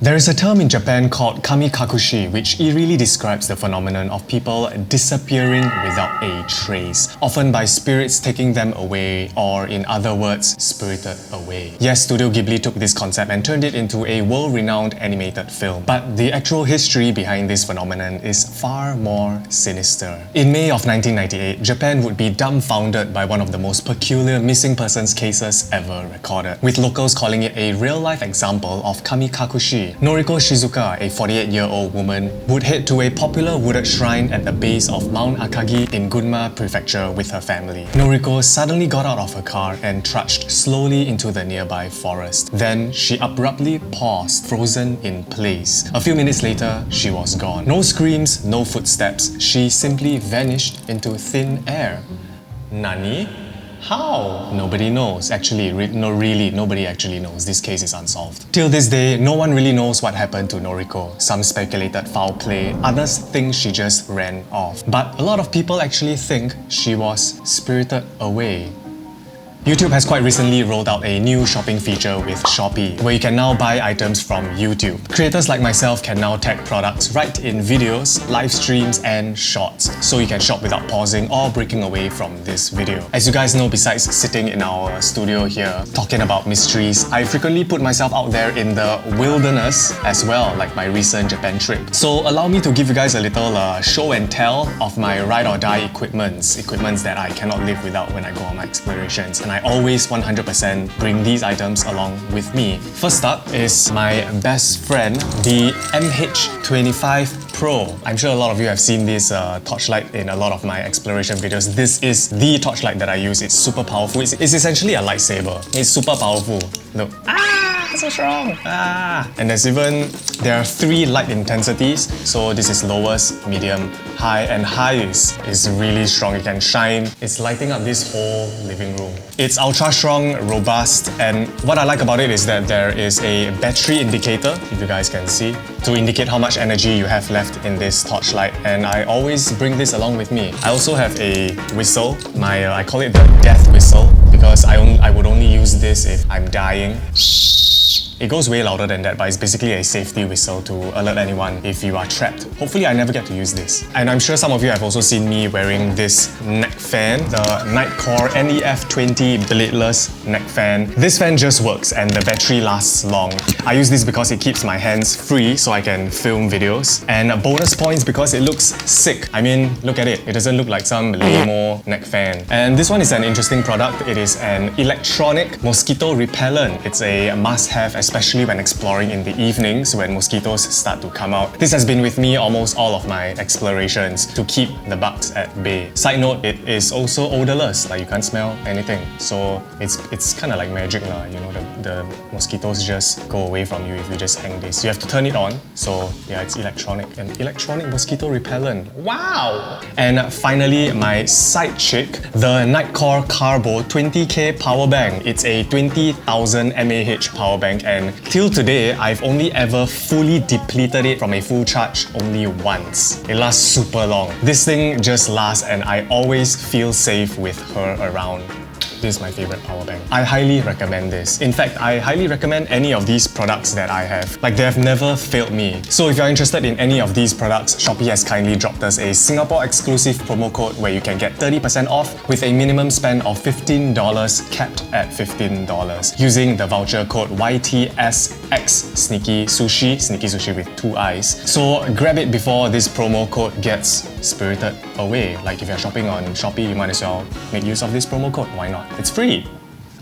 There is a term in Japan called kamikakushi, which eerily describes the phenomenon of people disappearing without a trace, often by spirits taking them away, or in other words, spirited away. Yes, Studio Ghibli took this concept and turned it into a world-renowned animated film, but the actual history behind this phenomenon is far more sinister. In May of 1998, Japan would be dumbfounded by one of the most peculiar missing persons cases ever recorded, with locals calling it a real-life example of kamikakushi. Norico Shizuka, a 48-year-old woman, would head to a popular wooded shrine at the base of Mount Akagi in Gunma Prefecture with her family. Noriko suddenly got out of her car and trudged slowly into the nearby forest. Then she abruptly paused, frozen in place. A few minutes later, she was gone. No screams, no footsteps. She simply vanished into thin air. Nani? How? Nobody knows. Actually, really, nobody actually knows. This case is unsolved. Till this day, no one really knows what happened to Noriko. Some speculated foul play, others think she just ran off. But a lot of people actually think she was spirited away. YouTube has quite recently rolled out a new shopping feature with Shopee, where you can now buy items from YouTube. Creators like myself can now tag products right in videos, live streams, and shorts, so you can shop without pausing or breaking away from this video. As you guys know, besides sitting in our studio here talking about mysteries, I frequently put myself out there in the wilderness as well, like my recent Japan trip. So allow me to give you guys a little show and tell of my ride or die equipments that I cannot live without when I go on my explorations. And I always 100% bring these items along with me. First up is my best friend, the MH25 Pro. I'm sure a lot of you have seen this torchlight in a lot of my exploration videos. This is the torchlight that I use. It's super powerful. It's essentially a lightsaber. It's super powerful. Look. So strong! And there are 3 light intensities. So this is lowest, medium, high, and highest is really strong. It can shine. It's lighting up this whole living room. It's ultra strong, robust, and what I like about it is that there is a battery indicator, if you guys can see, to indicate how much energy you have left in this torchlight. And I always bring this along with me. I also have a whistle. I call it the death whistle because I would only use this if I'm dying. It goes way louder than that, but it's basically a safety whistle to alert anyone if you are trapped. Hopefully I never get to use this. And I'm sure some of you have also seen me wearing this neck fan, the Nightcore NEF20 bladeless neck fan. This fan just works and the battery lasts long. I use this because it keeps my hands free so I can film videos. And bonus points because it looks sick. I mean, look at it. It doesn't look like some lame-o neck fan. And this one is an interesting product. It is an electronic mosquito repellent. It's a must-have, especially when exploring in the evenings when mosquitoes start to come out. This has been with me almost all of my explorations to keep the bugs at bay. Side note, it is also odorless, like you can't smell anything. So it's kind of like magic lah, you know, the mosquitoes just go away from you if you just hang this. You have to turn it on, so yeah, it's electronic. An electronic mosquito repellent. Wow! And finally, my side chick, the Nightcore Carbo 20K power bank. It's a 20,000 mAh power bank, and till today, I've only ever fully depleted it from a full charge only once. It lasts super long. This thing just lasts and I always feel safe with her around. This is my favorite power bank. I highly recommend this. In fact, I highly recommend any of these products that I have. Like, they have never failed me. So if you're interested in any of these products, Shopee has kindly dropped us a Singapore exclusive promo code where you can get 30% off with a minimum spend of $15 capped at $15 using the voucher code YTSX Sneaky Sushi with 2 I's. So grab it before this promo code gets spirited away. Like, if you're shopping on Shopee, you might as well make use of this promo code. Why not? It's free!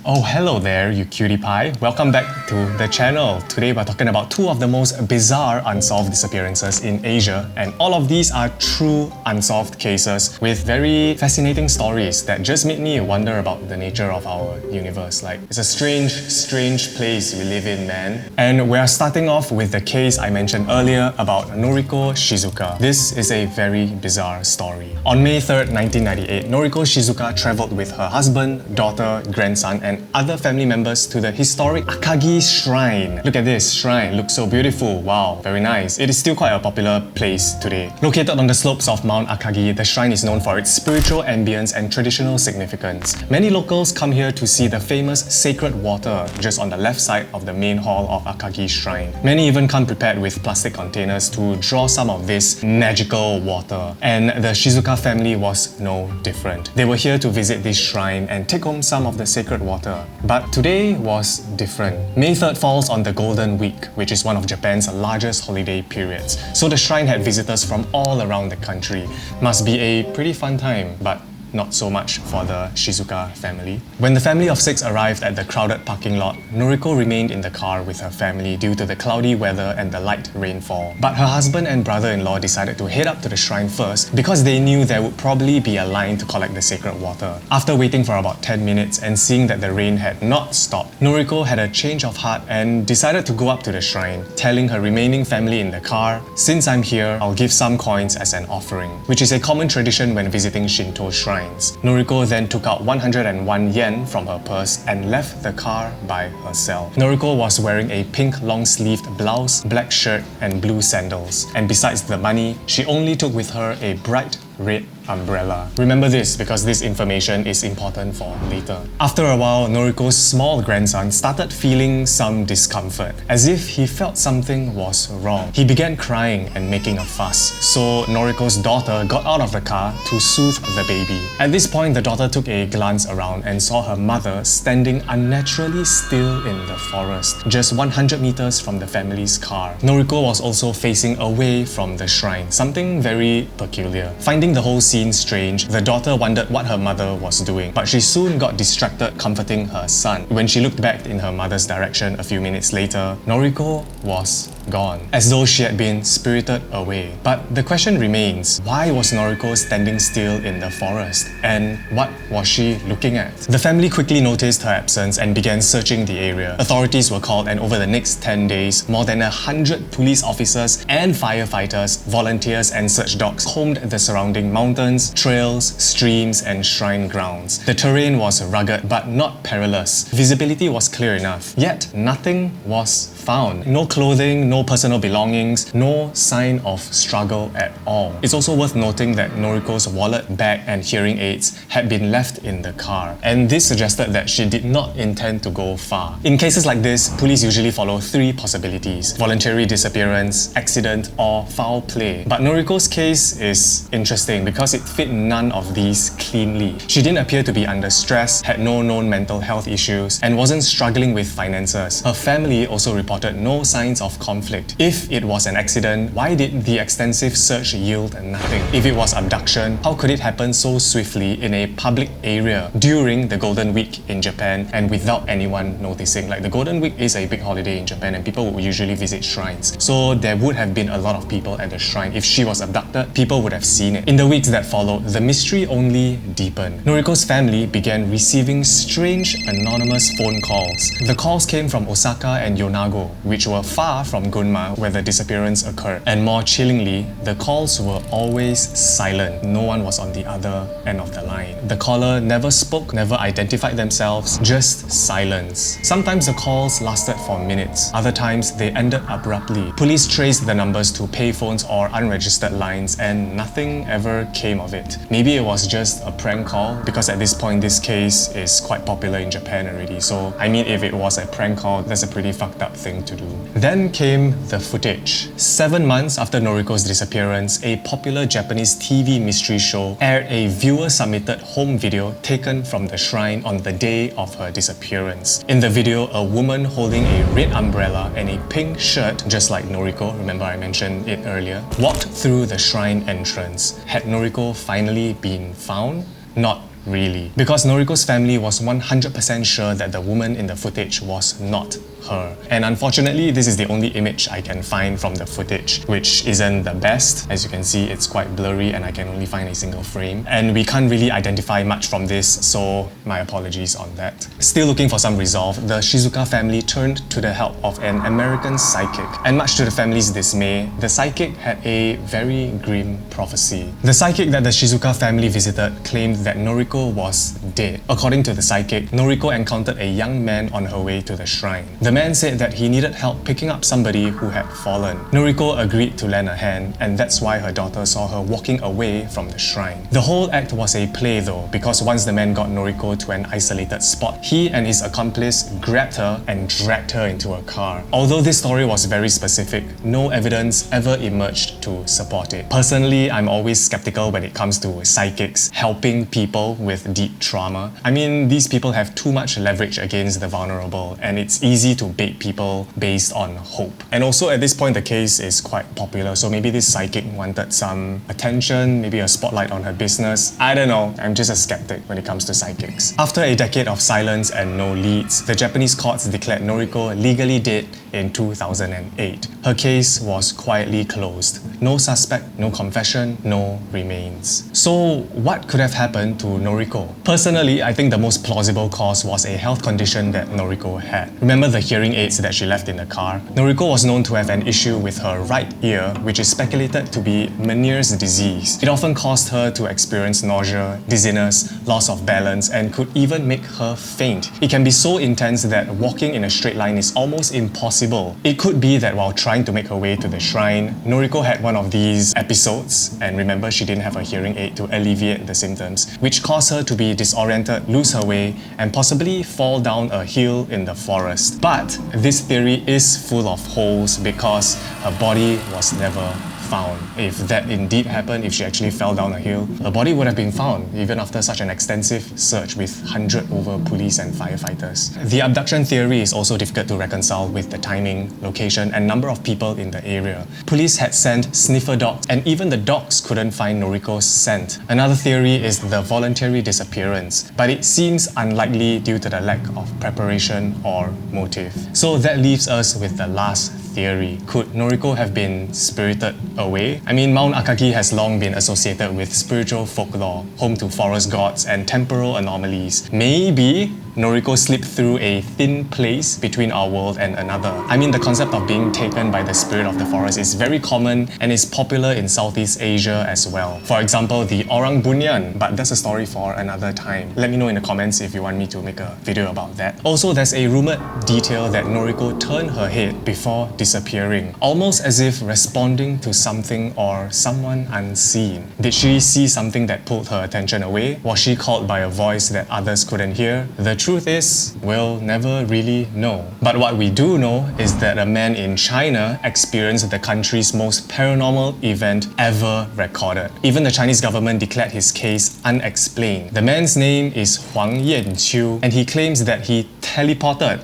Oh, hello there, you cutie pie. Welcome back to the channel. Today we're talking about 2 of the most bizarre unsolved disappearances in Asia, and all of these are true unsolved cases with very fascinating stories that just made me wonder about the nature of our universe. Like, it's a strange place we live in, man. And we're starting off with the case I mentioned earlier about Noriko Shizuka. This is a very bizarre story. On May 3rd, 1998, Noriko Shizuka traveled with her husband, daughter, grandson, and and other family members to the historic Akagi Shrine. Look at this shrine, looks so beautiful. Wow, very nice. It is still quite a popular place today. Located on the slopes of Mount Akagi, the shrine is known for its spiritual ambience and traditional significance. Many locals come here to see the famous sacred water just on the left side of the main hall of Akagi Shrine. Many even come prepared with plastic containers to draw some of this magical water. And the Shizuka family was no different. They were here to visit this shrine and take home some of the sacred water. But today was different. May 3rd falls on the Golden Week, which is one of Japan's largest holiday periods. So the shrine had visitors from all around the country. Must be a pretty fun time, but not so much for the Shizuka family. When the family of 6 arrived at the crowded parking lot, Noriko remained in the car with her family due to the cloudy weather and the light rainfall. But her husband and brother-in-law decided to head up to the shrine first because they knew there would probably be a line to collect the sacred water. After waiting for about 10 minutes and seeing that the rain had not stopped, Noriko had a change of heart and decided to go up to the shrine, telling her remaining family in the car, "Since I'm here, I'll give some coins as an offering," which is a common tradition when visiting Shinto shrines. Noriko then took out 101 yen from her purse and left the car by herself. Noriko was wearing a pink long-sleeved blouse, black shirt, and blue sandals. And besides the money, she only took with her a bright red umbrella. Remember this because this information is important for later. After a while, Noriko's small grandson started feeling some discomfort, as if he felt something was wrong. He began crying and making a fuss, so Noriko's daughter got out of the car to soothe the baby. At this point, the daughter took a glance around and saw her mother standing unnaturally still in the forest, just 100 meters from the family's car. Noriko was also facing away from the shrine, something very peculiar. Finding the whole scene strange, the daughter wondered what her mother was doing, but she soon got distracted comforting her son. When she looked back in her mother's direction a few minutes later, Noriko was gone, as though she had been spirited away. But the question remains, why was Noriko standing still in the forest? And what was she looking at? The family quickly noticed her absence and began searching the area. Authorities were called, and over the next 10 days, more than 100 police officers and firefighters, volunteers and search dogs combed the surrounding mountains, trails, streams and shrine grounds. The terrain was rugged but not perilous. Visibility was clear enough, yet nothing was found. No clothing, no personal belongings, no sign of struggle at all. It's also worth noting that Noriko's wallet, bag and hearing aids had been left in the car, and this suggested that she did not intend to go far. In cases like this, police usually follow 3 possibilities: voluntary disappearance, accident or foul play. But Noriko's case is interesting because it fit none of these cleanly. She didn't appear to be under stress, had no known mental health issues, and wasn't struggling with finances. Her family also reported no signs of conflict. If it was an accident, why did the extensive search yield nothing? If it was abduction, how could it happen so swiftly in a public area during the Golden Week in Japan and without anyone noticing? Like, the Golden Week is a big holiday in Japan and people would usually visit shrines. So there would have been a lot of people at the shrine. If she was abducted, people would have seen it. In the weeks that followed, the mystery only deepened. Noriko's family began receiving strange anonymous phone calls. The calls came from Osaka and Yonago, which were far from Gunma where the disappearance occurred. And more chillingly, the calls were always silent. No one was on the other end of the line. The caller never spoke, never identified themselves, just silence. Sometimes the calls lasted for minutes. Other times they ended abruptly. Police traced the numbers to payphones or unregistered lines and nothing ever came of it. Maybe it was just a prank call, because at this point this case is quite popular in Japan already. So I mean, if it was a prank call, that's a pretty fucked up thing to do. Then came the footage. 7 months after Noriko's disappearance, a popular Japanese TV mystery show aired a viewer-submitted home video taken from the shrine on the day of her disappearance. In the video, a woman holding a red umbrella and a pink shirt, just like Noriko, remember I mentioned it earlier, walked through the shrine entrance. Had Noriko finally been found? Not really, because Noriko's family was 100% sure that the woman in the footage was not her. And unfortunately, this is the only image I can find from the footage, which isn't the best. As you can see, it's quite blurry and I can only find a single frame. And we can't really identify much from this, so my apologies on that. Still looking for some resolve, the Shizuka family turned to the help of an American psychic. And much to the family's dismay, the psychic had a very grim prophecy. The psychic that the Shizuka family visited claimed that Noriko was dead. According to the psychic, Noriko encountered a young man on her way to the shrine. The man said that he needed help picking up somebody who had fallen. Noriko agreed to lend a hand, and that's why her daughter saw her walking away from the shrine. The whole act was a play though, because once the man got Noriko to an isolated spot, he and his accomplice grabbed her and dragged her into a car. Although this story was very specific, no evidence ever emerged to support it. Personally, I'm always skeptical when it comes to psychics helping people with deep trauma. I mean, these people have too much leverage against the vulnerable, and it's easy to bait people based on hope. And also at this point, the case is quite popular, so maybe this psychic wanted some attention, maybe a spotlight on her business. I don't know, I'm just a skeptic when it comes to psychics. After a decade of silence and no leads, the Japanese courts declared Noriko legally dead in 2008. Her case was quietly closed. No suspect, no confession, no remains. So what could have happened to Noriko? Personally, I think the most plausible cause was a health condition that Noriko had. Remember the hearing aids that she left in the car? Noriko was known to have an issue with her right ear, which is speculated to be Meniere's disease. It often caused her to experience nausea, dizziness, loss of balance, and could even make her faint. It can be so intense that walking in a straight line is almost impossible. It could be that while trying to make her way to the shrine, Noriko had one of these episodes, and remember, she didn't have a hearing aid to alleviate the symptoms, which caused her to be disoriented, lose her way, and possibly fall down a hill in the forest. But this theory is full of holes because her body was never found. If that indeed happened, if she actually fell down a hill, her body would have been found even after such an extensive search with 100 over police and firefighters. The abduction theory is also difficult to reconcile with the timing, location, and number of people in the area. Police had sent sniffer dogs, and even the dogs couldn't find Noriko's scent. Another theory is the voluntary disappearance, but it seems unlikely due to the lack of preparation or motive. So that leaves us with the last theory. Could Noriko have been spirited away? I mean, Mount Akagi has long been associated with spiritual folklore, home to forest gods and temporal anomalies. Maybe Noriko slipped through a thin place between our world and another. I mean, the concept of being taken by the spirit of the forest is very common and is popular in Southeast Asia as well. For example, the Orang Bunyan, but that's a story for another time. Let me know in the comments if you want me to make a video about that. Also, there's a rumored detail that Noriko turned her head before disappearing, almost as if responding to something or someone unseen. Did she see something that pulled her attention away? Was she called by a voice that others couldn't hear? The truth is, we'll never really know. But what we do know is that a man in China experienced the country's most paranormal event ever recorded. Even the Chinese government declared his case unexplained. The man's name is Huang, and he claims that he teleported.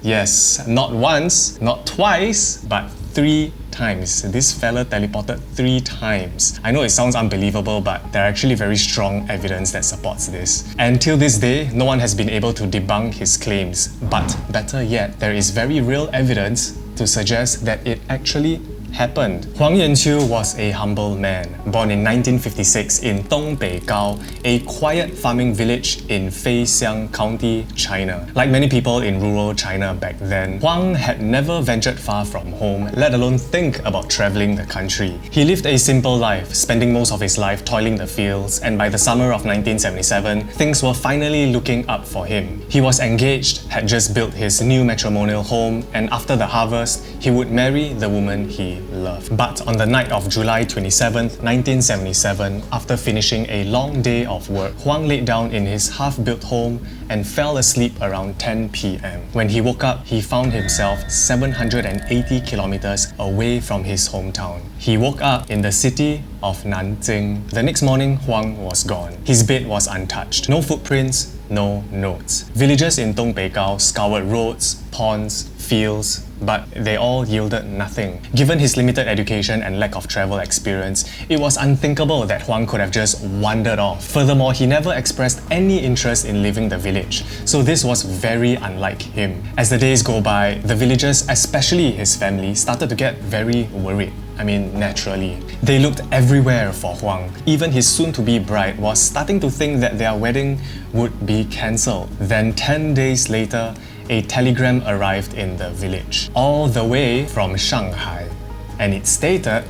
Yes, not once, not twice, but 3 times. This fella teleported 3 times. I know it sounds unbelievable, but there are actually very strong evidence that supports this. And till this day, no one has been able to debunk his claims. But better yet, there is very real evidence to suggest that it actually happened. Huang Yanqiu was a humble man, born in 1956 in Dongbeigao, a quiet farming village in Feixiang County, China. Like many people in rural China back then, Huang had never ventured far from home, let alone think about traveling the country. He lived a simple life, spending most of his life toiling the fields, and by the summer of 1977, things were finally looking up for him. He was engaged, had just built his new matrimonial home, and after the harvest, he would marry the woman he loved. But on the night of July 27th, 1977, after finishing a long day of work, Huang laid down in his half-built home and fell asleep around 10 p.m. When he woke up, he found himself 780 kilometers away from his hometown. He woke up in the city of Nanjing. The next morning, Huang was gone. His bed was untouched. No footprints, no notes. Villagers in Dongbeigao scoured roads, ponds, fields, but they all yielded nothing. Given his limited education and lack of travel experience, it was unthinkable that Huang could have just wandered off. Furthermore, he never expressed any interest in leaving the village, so this was very unlike him. As the days go by, the villagers, especially his family, started to get very worried. I mean, naturally. They looked everywhere for Huang. Even his soon-to-be bride was starting to think that their wedding would be cancelled. Then 10 days later, a telegram arrived in the village, all the way from Shanghai, and it stated,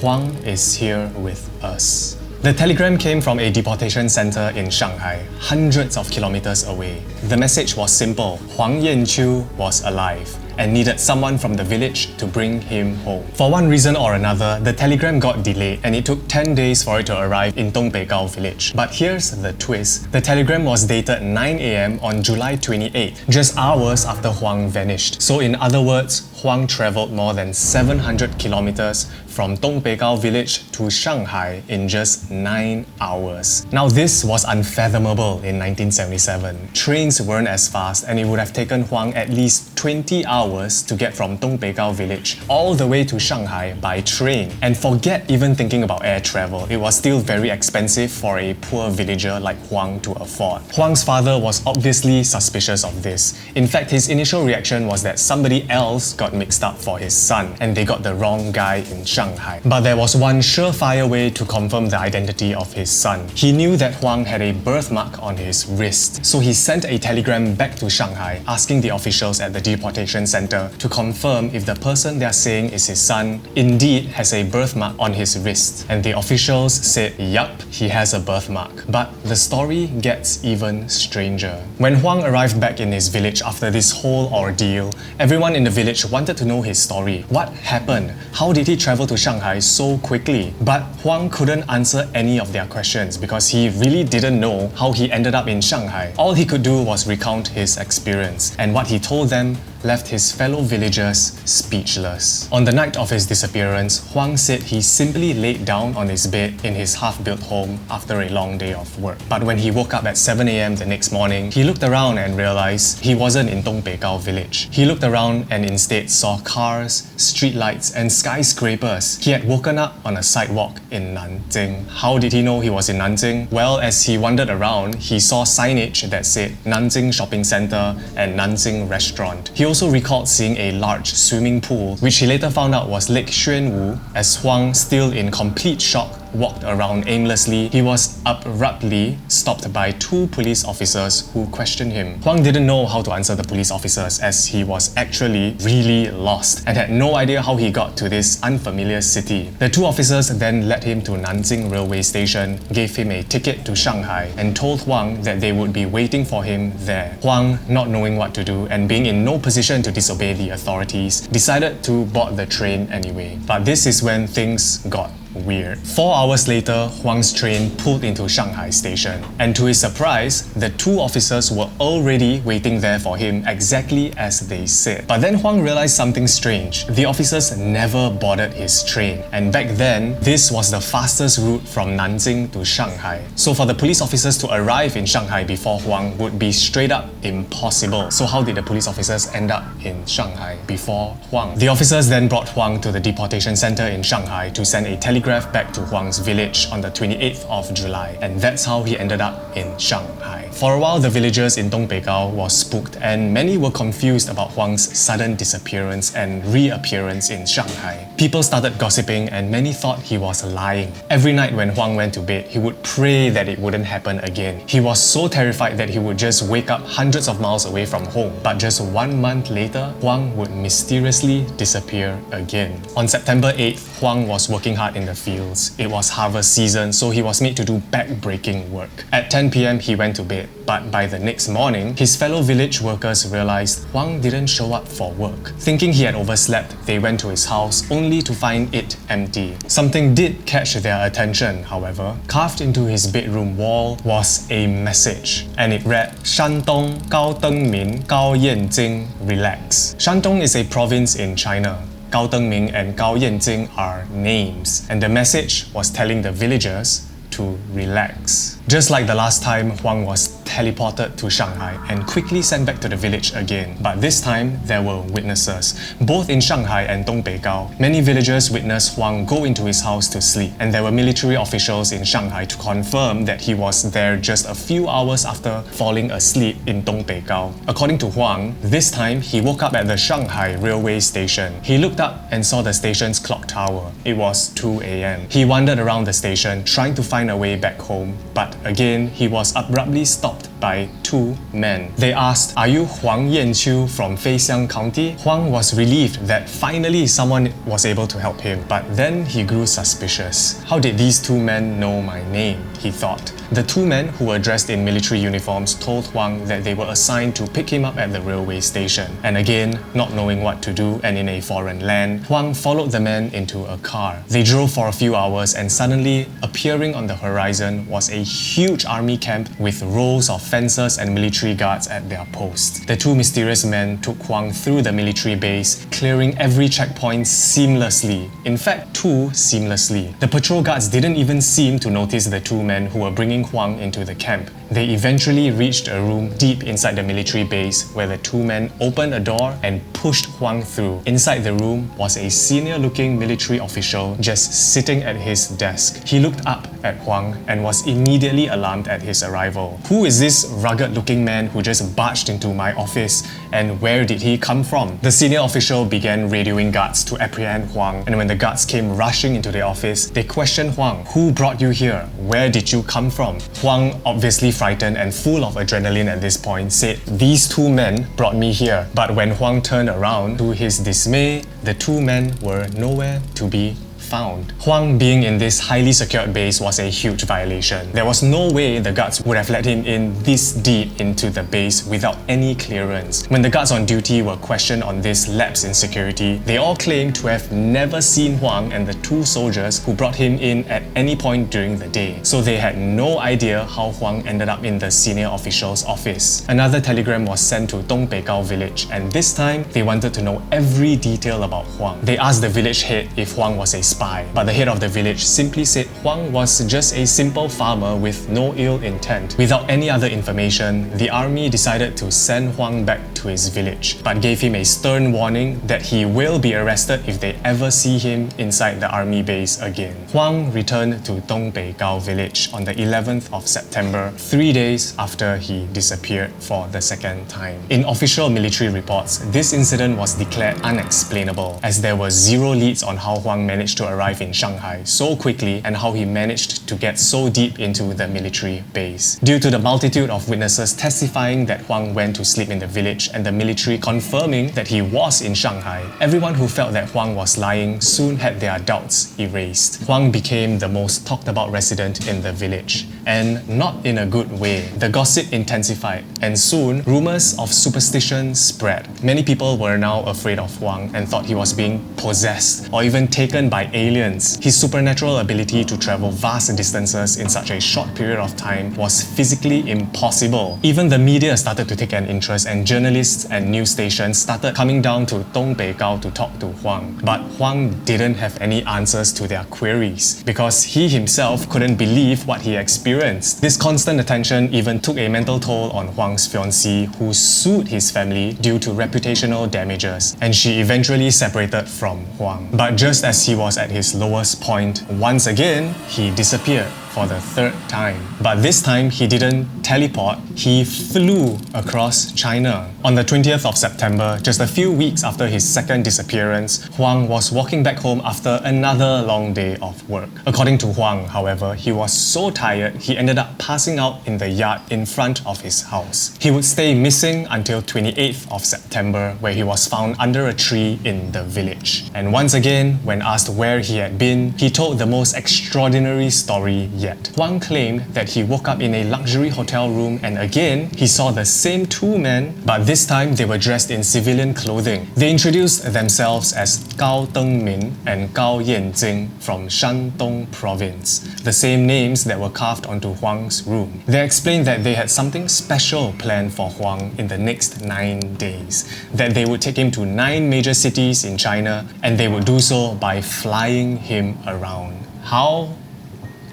"Huang is here with us." The telegram came from a deportation center in Shanghai, hundreds of kilometers away. The message was simple: Huang Yanqiu was alive and needed someone from the village to bring him home. For one reason or another, the telegram got delayed and it took 10 days for it to arrive in Dongbeigao village. But here's the twist. The telegram was dated 9 AM on July 28, just hours after Huang vanished. So in other words, Huang traveled more than 700 kilometers from Dongbeigao village to Shanghai in just 9 hours. Now this was unfathomable in 1977. Trains weren't as fast and it would have taken Huang at least 20 hours to get from Dongbeigao village all the way to Shanghai by train. And forget even thinking about air travel, it was still very expensive for a poor villager like Huang to afford. Huang's father was obviously suspicious of this. In fact, his initial reaction was that somebody else got mixed up for his son and they got the wrong guy in Shanghai. But there was one surefire way to confirm the identity of his son. He knew that Huang had a birthmark on his wrist, so he sent a telegram back to Shanghai asking the officials at the deportation center to confirm if the person they're saying is his son indeed has a birthmark on his wrist. And the officials said, yup, he has a birthmark. But the story gets even stranger. When Huang arrived back in his village after this whole ordeal, everyone in the village wanted to know his story. What happened? How did he travel to Shanghai so quickly? But Huang couldn't answer any of their questions because he really didn't know how he ended up in Shanghai. All he could do was recount his experience, and what he told them left his fellow villagers speechless. On the night of his disappearance, Huang said he simply laid down on his bed in his half-built home after a long day of work. But when he woke up at 7 AM the next morning, he looked around and realized he wasn't in Dongbeigao village. He looked around and instead saw cars, streetlights, and skyscrapers. He had woken up on a sidewalk in Nanjing. How did he know he was in Nanjing? Well, as he wandered around, he saw signage that said Nanjing Shopping Center and Nanjing Restaurant. He also recalled seeing a large swimming pool, which he later found out was Lake Xuanwu. As Huang, still in complete shock, walked around aimlessly, he was abruptly stopped by 2 police officers who questioned him. Huang didn't know how to answer the police officers as he was actually really lost and had no idea how he got to this unfamiliar city. The 2 officers then led him to Nanjing railway station, gave him a ticket to Shanghai, and told Huang that they would be waiting for him there. Huang, not knowing what to do and being in no position to disobey the authorities, decided to board the train anyway. But this is when things got weird. 4 hours later, Huang's train pulled into Shanghai station, and to his surprise, the 2 officers were already waiting there for him exactly as they said. But then Huang realized something strange. The officers never boarded his train, and back then, this was the fastest route from Nanjing to Shanghai. So for the police officers to arrive in Shanghai before Huang would be straight up impossible. So how did the police officers end up in Shanghai before Huang? The officers then brought Huang to the deportation center in Shanghai to send a telegram back to Huang's village on the 28th of July, and that's how he ended up in Shanghai. For a while, the villagers in Dongbeigao was spooked and many were confused about Huang's sudden disappearance and reappearance in Shanghai. People started gossiping and many thought he was lying. Every night when Huang went to bed, he would pray that it wouldn't happen again. He was so terrified that he would just wake up hundreds of miles away from home. But just 1 month later, Huang would mysteriously disappear again. On September 8th, Huang was working hard in the fields. It was harvest season, so he was made to do back-breaking work. At 10 PM, he went to bed, but by the next morning, his fellow village workers realized Huang didn't show up for work. Thinking he had overslept, they went to his house only to find it empty. Something did catch their attention, however. Carved into his bedroom wall was a message, and it read, "Shandong Gao Dengmin Gao Yanjing, relax." Shandong is a province in China. Gao Dengming and Gao Yanjing are names, and the message was telling the villagers to relax. Just like the last time, Huang was teleported to Shanghai and quickly sent back to the village again. But this time, there were witnesses. Both in Shanghai and Dongbeigao, many villagers witnessed Huang go into his house to sleep, and there were military officials in Shanghai to confirm that he was there just a few hours after falling asleep in Dongbeigao. According to Huang, this time he woke up at the Shanghai railway station. He looked up and saw the station's clock tower. It was 2 a.m. He wandered around the station trying to find a way back home, but again he was abruptly stopped by two men. They asked, "Are you Huang Yanqiu from Feixiang County?" Huang was relieved that finally someone was able to help him, but then he grew suspicious. How did these two men know my name? He thought. The two men, who were dressed in military uniforms, told Huang that they were assigned to pick him up at the railway station. And again, not knowing what to do and in a foreign land, Huang followed the men into a car. They drove for a few hours, and suddenly, appearing on the horizon was a huge army camp with rows of fencers and military guards at their posts. The two mysterious men took Huang through the military base, clearing every checkpoint seamlessly. In fact, too seamlessly. The patrol guards didn't even seem to notice the two men who were bringing Huang into the camp. They eventually reached a room deep inside the military base where the two men opened a door and pushed Huang through. Inside the room was a senior-looking military official just sitting at his desk. He looked up at Huang and was immediately alarmed at his arrival. "Who is this rugged-looking man who just barged into my office, and where did he come from?" The senior official began radioing guards to apprehend Huang, and when the guards came rushing into the office, they questioned Huang. "Who brought you here? Where did you come from?" Huang, obviously frightened and full of adrenaline at this point, said, "These two men brought me here." But when Huang turned around, to his dismay, the two men were nowhere to be found. Huang being in this highly secured base was a huge violation. There was no way the guards would have let him in this deep into the base without any clearance. When the guards on duty were questioned on this lapse in security, they all claimed to have never seen Huang and the two soldiers who brought him in at any point during the day. So they had no idea how Huang ended up in the senior official's office. Another telegram was sent to Dongbeigao village, and this time they wanted to know every detail about Huang. They asked the village head if Huang was a spy, but the head of the village simply said Huang was just a simple farmer with no ill intent. Without any other information, the army decided to send Huang back to his village, but gave him a stern warning that he will be arrested if they ever see him inside the army base again. Huang returned to Dongbeigao village on the 11th of September, 3 days after he disappeared for the second time. In official military reports, this incident was declared unexplainable, as there were zero leads on how Huang managed to arrive in Shanghai so quickly and how he managed to get so deep into the military base. Due to the multitude of witnesses testifying that Huang went to sleep in the village and the military confirming that he was in Shanghai, everyone who felt that Huang was lying soon had their doubts erased. Huang became the most talked about resident in the village, and not in a good way. The gossip intensified, and soon rumors of superstition spread. Many people were now afraid of Huang and thought he was being possessed or even taken by aliens. His supernatural ability to travel vast distances in such a short period of time was physically impossible. Even the media started to take an interest, and journalists and news stations started coming down to Dongbeigao to talk to Huang. But Huang didn't have any answers to their queries because he himself couldn't believe what he experienced. This constant attention even took a mental toll on Huang's fiancée, who sued his family due to reputational damages, and she eventually separated from Huang. But just as he was at his lowest point, once again, he disappeared for the third time. But this time, he didn't teleport, he flew across China. On the 20th of September, just a few weeks after his second disappearance, Huang was walking back home after another long day of work. According to Huang, however, he was so tired, he ended up passing out in the yard in front of his house. He would stay missing until 28th of September, where he was found under a tree in the village. And once again, when asked where he had been, he told the most extraordinary story yet. Huang claimed that he woke up in a luxury hotel room, and again, he saw the same two men, but this time they were dressed in civilian clothing. They introduced themselves as Gao Dengmin and Gao Yanjing from Shandong province, the same names that were carved onto Huang's room. They explained that they had something special planned for Huang in the next 9 days, that they would take him to 9 major cities in China, and they would do so by flying him around. How?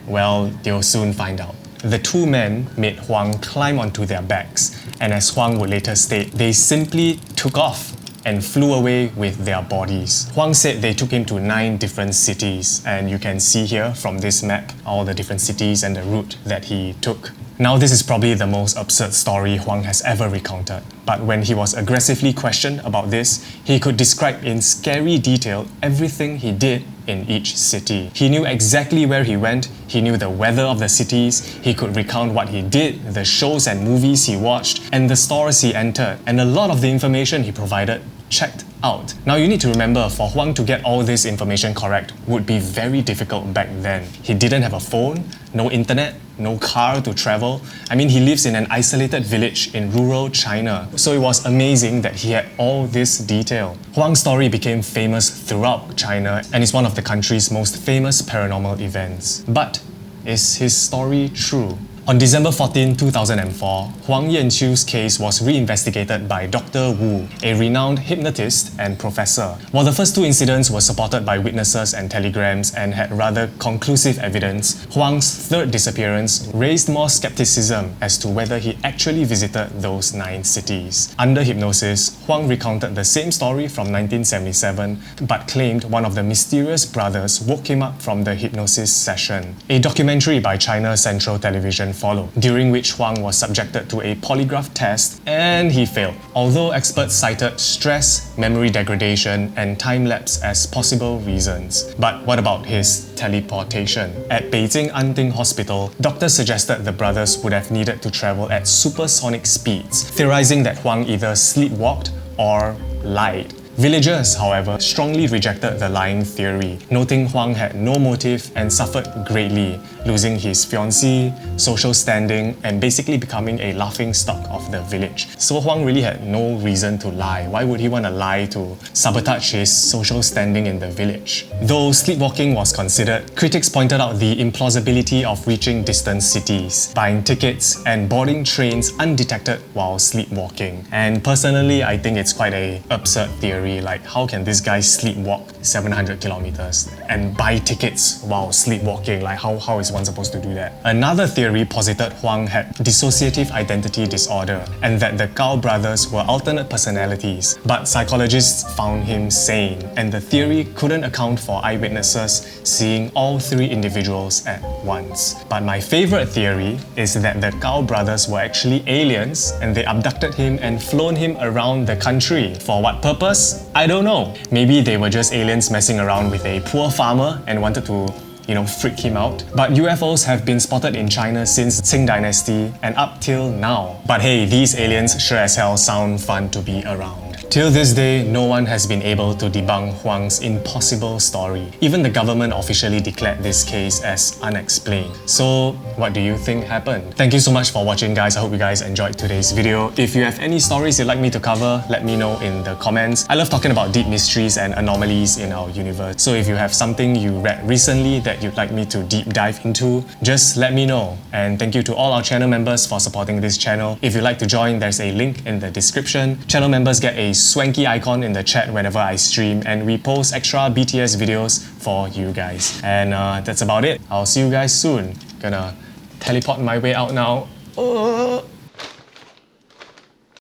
Well, you'll soon find out. The two men made Huang climb onto their backs, and as Huang would later state, they simply took off and flew away with their bodies. Huang said they took him to 9 different cities, and you can see here from this map all the different cities and the route that he took. Now, this is probably the most absurd story Huang has ever recounted, but when he was aggressively questioned about this, he could describe in scary detail everything he did in each city. He knew exactly where he went, he knew the weather of the cities, he could recount what he did, the shows and movies he watched, and the stores he entered, and a lot of the information he provided checked out. Now, you need to remember, for Huang to get all this information correct would be very difficult back then. He didn't have a phone, no internet, no car to travel. I mean, he lives in an isolated village in rural China. So it was amazing that he had all this detail. Huang's story became famous throughout China and is one of the country's most famous paranormal events. But is his story true? On December 14, 2004, Huang Yanqiu's case was reinvestigated by Dr. Wu, a renowned hypnotist and professor. While the first 2 incidents were supported by witnesses and telegrams and had rather conclusive evidence, Huang's third disappearance raised more skepticism as to whether he actually visited those 9 cities. Under hypnosis, Huang recounted the same story from 1977 but claimed one of the mysterious brothers woke him up from the hypnosis session. A documentary by China Central Television followed, during which Huang was subjected to a polygraph test and he failed. Although experts cited stress, memory degradation, and time lapse as possible reasons. But what about his teleportation? At Beijing Anting Hospital, doctors suggested the brothers would have needed to travel at supersonic speeds, theorizing that Huang either sleepwalked or lied. Villagers, however, strongly rejected the lying theory, noting Huang had no motive and suffered greatly, losing his fiancée, social standing, and basically becoming a laughingstock of the village. So Huang really had no reason to lie. Why would he want to lie to sabotage his social standing in the village? Though sleepwalking was considered, critics pointed out the implausibility of reaching distant cities, buying tickets, and boarding trains undetected while sleepwalking. And personally, I think it's quite an absurd theory. Like, how can this guy sleepwalk 700 kilometers and buy tickets while sleepwalking? Like, how is one supposed to do that? Another theory posited Huang had dissociative identity disorder and that the Gao brothers were alternate personalities, but psychologists found him sane, and the theory couldn't account for eyewitnesses seeing all 3 individuals at once. But my favorite theory is that the Gao brothers were actually aliens and they abducted him and flown him around the country. For what purpose? I don't know. Maybe they were just aliens messing around with a poor farmer and wanted to, freak him out. But UFOs have been spotted in China since Qing Dynasty and up till now. But hey, these aliens sure as hell sound fun to be around. Till this day, no one has been able to debunk Huang's impossible story. Even the government officially declared this case as unexplained. So, what do you think happened? Thank you so much for watching, guys. I hope you guys enjoyed today's video. If you have any stories you'd like me to cover, let me know in the comments. I love talking about deep mysteries and anomalies in our universe. So if you have something you read recently that you'd like me to deep dive into, just let me know. And thank you to all our channel members for supporting this channel. If you'd like to join, there's a link in the description. Channel members get a swanky icon in the chat whenever I stream, and we post extra BTS videos for you guys. And that's about it. I'll see you guys soon. Gonna teleport my way out now.